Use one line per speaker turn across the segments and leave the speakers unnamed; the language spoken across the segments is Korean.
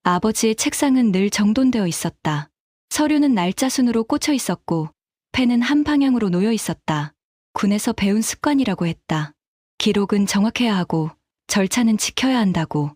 아버지의 책상은 늘 정돈되어 있었다. 서류는 날짜 순으로 꽂혀 있었고 펜은 한 방향으로 놓여 있었다. 군에서 배운 습관이라고 했다. 기록은 정확해야 하고 절차는 지켜야 한다고.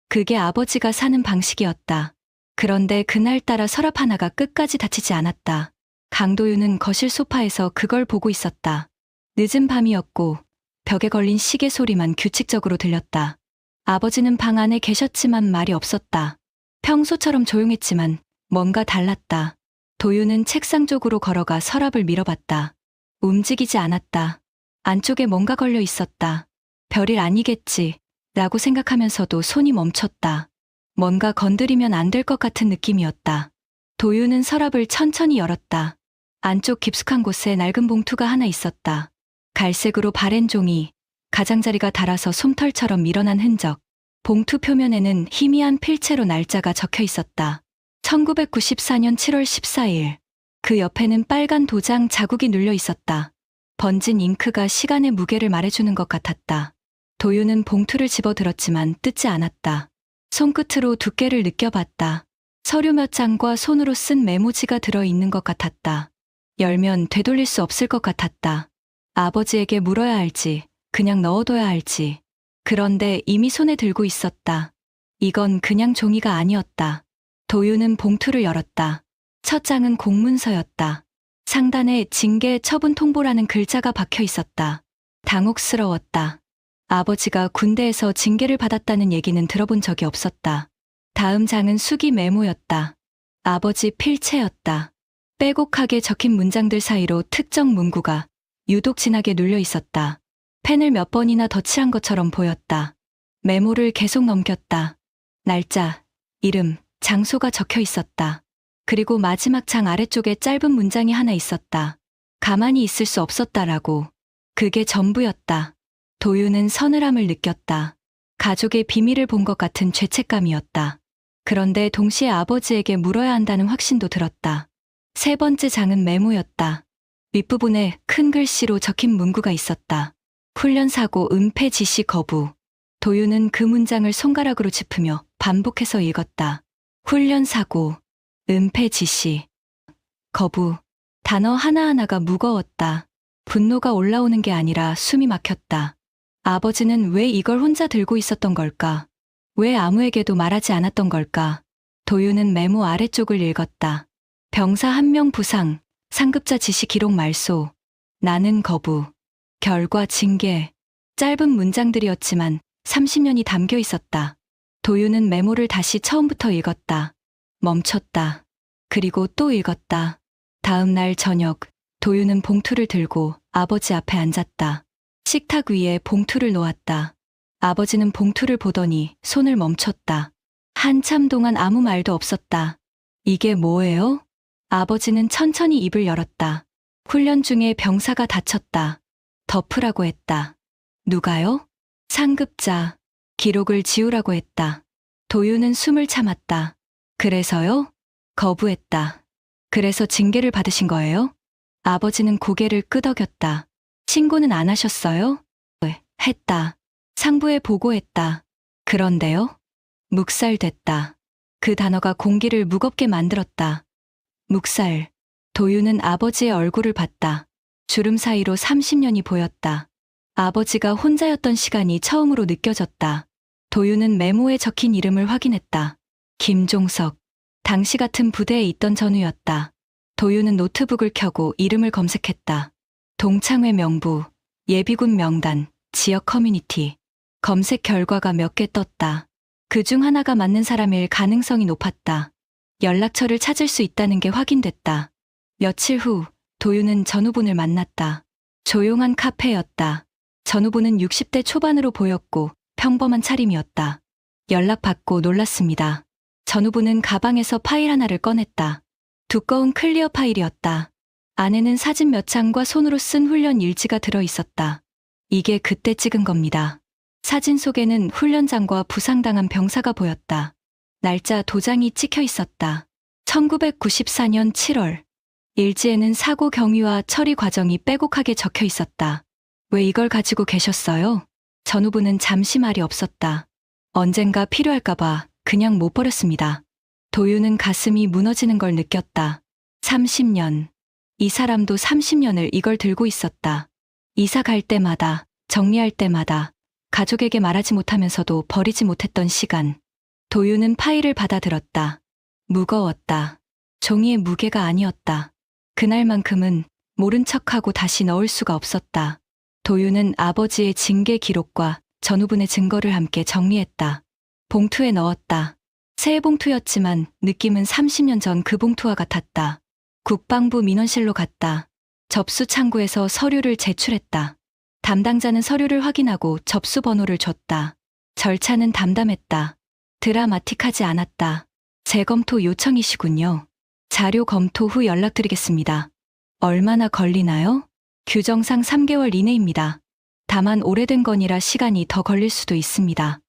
그게 아버지가 사는 방식이었다. 그런데 그날따라 서랍 하나가 끝까지 닫히지 않았다. 강도윤은 거실 소파에서 그걸 보고 있었다. 늦은 밤이었고 벽에 걸린 시계 소리만 규칙적으로 들렸다. 아버지는 방 안에 계셨지만 말이 없었다. 평소처럼 조용했지만 뭔가 달랐다. 도윤은 책상 쪽으로 걸어가 서랍을 밀어봤다. 움직이지 않았다. 안쪽에 뭔가 걸려 있었다. 별일 아니겠지 라고 생각하면서도 손이 멈췄다. 뭔가 건드리면 안 될 것 같은 느낌이었다. 도윤은 서랍을 천천히 열었다. 안쪽 깊숙한 곳에 낡은 봉투가 하나 있었다. 갈색으로 바랜 종이, 가장자리가 닳아서 솜털처럼 밀어난 흔적. 봉투 표면에는 희미한 필체로 날짜가 적혀 있었다. 1994년 7월 14일. 그 옆에는 빨간 도장 자국이 눌려 있었다. 번진 잉크가 시간의 무게를 말해주는 것 같았다. 도윤은 봉투를 집어들었지만 뜯지 않았다. 손끝으로 두께를 느껴봤다. 서류 몇 장과 손으로 쓴 메모지가 들어있는 것 같았다. 열면 되돌릴 수 없을 것 같았다. 아버지에게 물어야 할지, 그냥 넣어둬야 할지. 그런데 이미 손에 들고 있었다. 이건 그냥 종이가 아니었다. 도윤은 봉투를 열었다. 첫 장은 공문서였다. 상단에 징계 처분 통보라는 글자가 박혀 있었다. 당혹스러웠다. 아버지가 군대에서 징계를 받았다는 얘기는 들어본 적이 없었다. 다음 장은 수기 메모였다. 아버지 필체였다. 빼곡하게 적힌 문장들 사이로 특정 문구가 유독 진하게 눌려 있었다. 펜을 몇 번이나 덧칠한 것처럼 보였다. 메모를 계속 넘겼다. 날짜, 이름, 장소가 적혀 있었다. 그리고 마지막 장 아래쪽에 짧은 문장이 하나 있었다. 가만히 있을 수 없었다라고. 그게 전부였다. 도윤은 서늘함을 느꼈다. 가족의 비밀을 본 것 같은 죄책감이었다. 그런데 동시에 아버지에게 물어야 한다는 확신도 들었다. 세 번째 장은 메모였다. 윗부분에 큰 글씨로 적힌 문구가 있었다. 훈련사고 은폐 지시 거부. 도윤은 그 문장을 손가락으로 짚으며 반복해서 읽었다. 훈련사고, 은폐 지시, 거부. 단어 하나하나가 무거웠다. 분노가 올라오는 게 아니라 숨이 막혔다. 아버지는 왜 이걸 혼자 들고 있었던 걸까? 왜 아무에게도 말하지 않았던 걸까? 도윤은 메모 아래쪽을 읽었다. 병사 1명 부상, 상급자 지시 기록 말소, 나는 거부, 결과 징계. 짧은 문장들이었지만 30년이 담겨 있었다. 도윤은 메모를 다시 처음부터 읽었다. 멈췄다. 그리고 또 읽었다. 다음 날 저녁, 도윤은 봉투를 들고 아버지 앞에 앉았다. 식탁 위에 봉투를 놓았다. 아버지는 봉투를 보더니 손을 멈췄다. 한참 동안 아무 말도 없었다. 이게 뭐예요? 아버지는 천천히 입을 열었다. 훈련 중에 병사가 다쳤다. 덮으라고 했다. 누가요? 상급자. 기록을 지우라고 했다. 도윤은 숨을 참았다. 그래서요? 거부했다. 그래서 징계를 받으신 거예요? 아버지는 고개를 끄덕였다. 신고는 안 하셨어요? 네, 했다. 상부에 보고했다. 그런데요? 묵살됐다. 그 단어가 공기를 무겁게 만들었다. 묵살. 도윤은 아버지의 얼굴을 봤다. 주름 사이로 30년이 보였다. 아버지가 혼자였던 시간이 처음으로 느껴졌다. 도윤은 메모에 적힌 이름을 확인했다. 김종석. 당시 같은 부대에 있던 전우였다. 도윤은 노트북을 켜고 이름을 검색했다. 동창회 명부, 예비군 명단, 지역 커뮤니티. 검색 결과가 몇 개 떴다. 그중 하나가 맞는 사람일 가능성이 높았다. 연락처를 찾을 수 있다는 게 확인됐다. 며칠 후 도윤은 전우분을 만났다. 조용한 카페였다. 전우분은 60대 초반으로 보였고 평범한 차림이었다. 연락받고 놀랐습니다. 전우분은 가방에서 파일 하나를 꺼냈다. 두꺼운 클리어 파일이었다. 안에는 사진 몇 장과 손으로 쓴 훈련 일지가 들어있었다. 이게 그때 찍은 겁니다. 사진 속에는 훈련장과 부상당한 병사가 보였다. 날짜 도장이 찍혀 있었다. 1994년 7월. 일지에는 사고 경위와 처리 과정이 빼곡하게 적혀 있었다. 왜 이걸 가지고 계셨어요? 전우부는 잠시 말이 없었다. 언젠가 필요할까봐 그냥 못 버렸습니다. 도윤은 가슴이 무너지는 걸 느꼈다. 30년. 이 사람도 30년을 이걸 들고 있었다. 이사 갈 때마다, 정리할 때마다, 가족에게 말하지 못하면서도 버리지 못했던 시간. 도윤은 파일을 받아들었다. 무거웠다. 종이의 무게가 아니었다. 그날만큼은 모른 척하고 다시 넣을 수가 없었다. 도윤은 아버지의 징계 기록과 전후분의 증거를 함께 정리했다. 봉투에 넣었다. 새 봉투였지만 느낌은 30년 전 그 봉투와 같았다. 국방부 민원실로 갔다. 접수 창구에서 서류를 제출했다. 담당자는 서류를 확인하고 접수 번호를 줬다. 절차는 담담했다. 드라마틱하지 않았다. 재검토 요청이시군요. 자료 검토 후 연락드리겠습니다. 얼마나 걸리나요? 규정상 3개월 이내입니다. 다만 오래된 건이라 시간이 더 걸릴 수도 있습니다.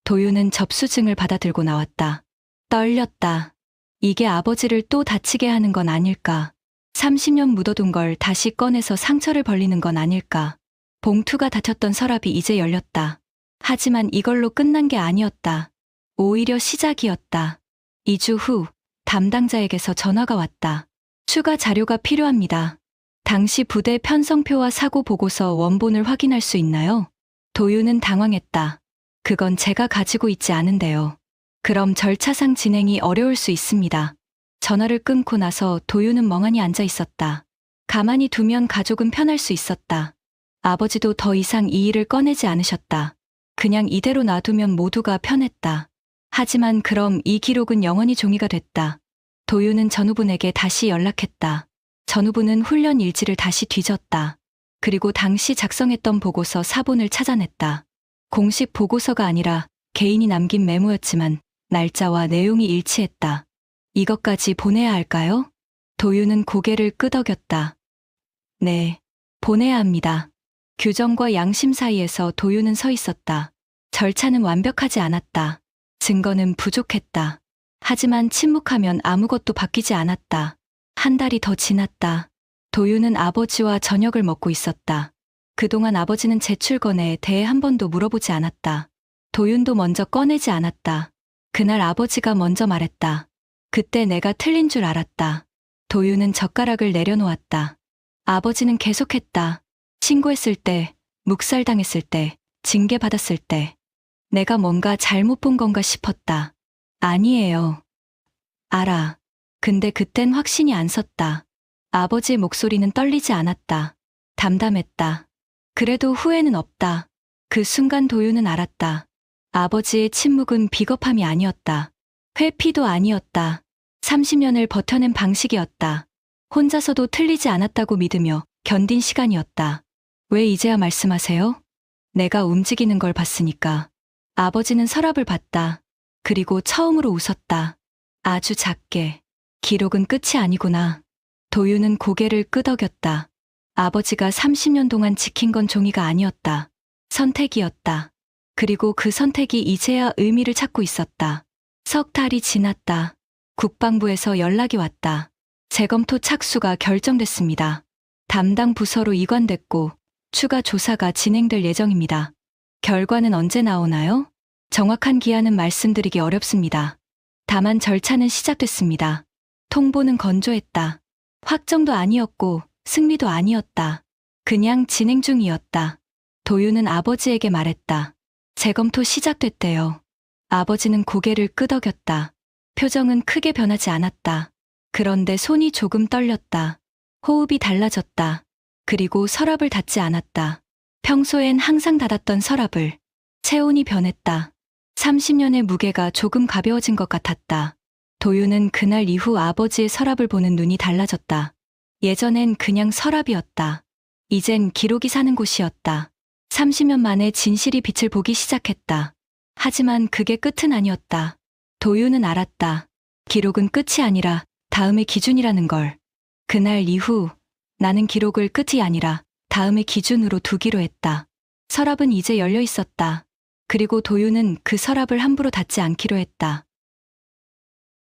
도윤은 접수증을 받아들고 나왔다. 떨렸다. 이게 아버지를 또 다치게 하는 건 아닐까. 30년 묻어둔 걸 다시 꺼내서 상처를 벌리는 건 아닐까. 봉투가 닫혔던 서랍이 이제 열렸다. 하지만 이걸로 끝난 게 아니었다. 오히려 시작이었다. 2주 후 담당자에게서 전화가 왔다. 추가 자료가 필요합니다. 당시 부대 편성표와 사고 보고서 원본을 확인할 수 있나요? 도윤은 당황했다. 그건 제가 가지고 있지 않은데요. 그럼 절차상 진행이 어려울 수 있습니다. 전화를 끊고 나서 도윤은 멍하니 앉아 있었다. 가만히 두면 가족은 편할 수 있었다. 아버지도 더 이상 이 일을 꺼내지 않으셨다. 그냥 이대로 놔두면 모두가 편했다. 하지만 그럼 이 기록은 영원히 종이가 됐다. 도윤은 전우분에게 다시 연락했다. 전우분은 훈련 일지를 다시 뒤졌다. 그리고 당시 작성했던 보고서 사본을 찾아냈다. 공식 보고서가 아니라 개인이 남긴 메모였지만 날짜와 내용이 일치했다. 이것까지 보내야 할까요? 도윤은 고개를 끄덕였다. 네, 보내야 합니다. 규정과 양심 사이에서 도윤은 서 있었다. 절차는 완벽하지 않았다. 증거는 부족했다. 하지만 침묵하면 아무것도 바뀌지 않았다. 한 달이 더 지났다. 도윤은 아버지와 저녁을 먹고 있었다. 그동안 아버지는 제출건에 대해 한 번도 물어보지 않았다. 도윤도 먼저 꺼내지 않았다. 그날 아버지가 먼저 말했다. 그때 내가 틀린 줄 알았다. 도윤은 젓가락을 내려놓았다. 아버지는 계속했다. 신고했을 때, 묵살당했을 때, 징계받았을 때. 내가 뭔가 잘못 본 건가 싶었다. 아니에요. 알아. 근데 그땐 확신이 안 섰다. 아버지의 목소리는 떨리지 않았다. 담담했다. 그래도 후회는 없다. 그 순간 도윤은 알았다. 아버지의 침묵은 비겁함이 아니었다. 회피도 아니었다. 30년을 버텨낸 방식이었다. 혼자서도 틀리지 않았다고 믿으며 견딘 시간이었다. 왜 이제야 말씀하세요? 내가 움직이는 걸 봤으니까. 아버지는 서랍을 봤다. 그리고 처음으로 웃었다. 아주 작게. 기록은 끝이 아니구나. 도윤은 고개를 끄덕였다. 아버지가 30년 동안 지킨 건 종이가 아니었다. 선택이었다. 그리고 그 선택이 이제야 의미를 찾고 있었다. 석 달이 지났다. 국방부에서 연락이 왔다. 재검토 착수가 결정됐습니다. 담당 부서로 이관됐고 추가 조사가 진행될 예정입니다. 결과는 언제 나오나요? 정확한 기한은 말씀드리기 어렵습니다. 다만 절차는 시작됐습니다. 통보는 건조했다. 확정도 아니었고 승리도 아니었다. 그냥 진행 중이었다. 도윤은 아버지에게 말했다. 재검토 시작됐대요. 아버지는 고개를 끄덕였다. 표정은 크게 변하지 않았다. 그런데 손이 조금 떨렸다. 호흡이 달라졌다. 그리고 서랍을 닫지 않았다. 평소엔 항상 닫았던 서랍을. 체온이 변했다. 30년의 무게가 조금 가벼워진 것 같았다. 도윤은 그날 이후 아버지의 서랍을 보는 눈이 달라졌다. 예전엔 그냥 서랍이었다. 이젠 기록이 사는 곳이었다. 30년 만에 진실이 빛을 보기 시작했다. 하지만 그게 끝은 아니었다. 도윤은 알았다. 기록은 끝이 아니라 다음의 기준이라는 걸. 그날 이후 나는 기록을 끝이 아니라 다음의 기준으로 두기로 했다. 서랍은 이제 열려 있었다. 그리고 도윤은 그 서랍을 함부로 닫지 않기로 했다.